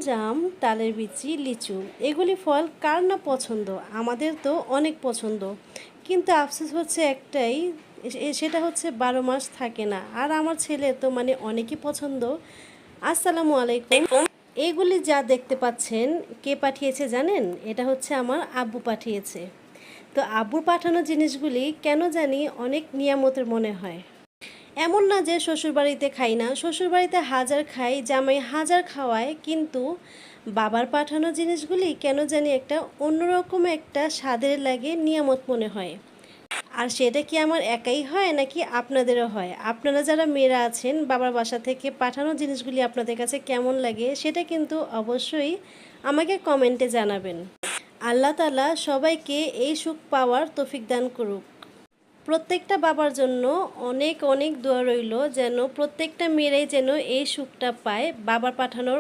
জাম, তালের বিচি, লিচু এগুলি ফল কার না পছন্দ? আমাদের তো অনেক পছন্দ। কিন্তু আফসোস হচ্ছে একটাই, সেটা হচ্ছে 12 মাস থাকে না। আর আমার ছেলে তো মানে অনেকই পছন্দ। আসসালামু আলাইকুম। এগুলি যা দেখতে পাচ্ছেন কে পাঠিয়েছে জানেন? এটা হচ্ছে আমার আব্বু পাঠিয়েছে। তো আব্বুর পাঠানো জিনিসগুলি কেন জানি অনেক নিয়ামতের মনে হয়। এমন না যে শ্বশুরবাড়িতে খাই না, শ্বশুরবাড়িতে হাজার খাই, জামাই হাজার খাওয়ায়, কিন্তু বাবার পাঠানো জিনিসগুলি কেন জানি একটা অন্যরকম একটা স্বাদের লাগে, নিয়ামত মনে হয়। আর সেটা কি আমার একাই হয় নাকি আপনাদেরও হয়? আপনারা যারা মেয়েরা আছেন, বাবার বাসা থেকে পাঠানো জিনিসগুলি আপনাদের কাছে কেমন লাগে সেটা কিন্তু অবশ্যই আমাকে কমেন্টে জানাবেন। আল্লাহ তাআলা সবাইকে এই সুখ পাওয়ার তৌফিক দান করুক। প্রত্যেকটা বাবার জন্য অনেক অনেক দোয়া রইল, যেন প্রত্যেকটা মেয়েরাই যেন এই সুখটা পায় বাবার পাঠানোর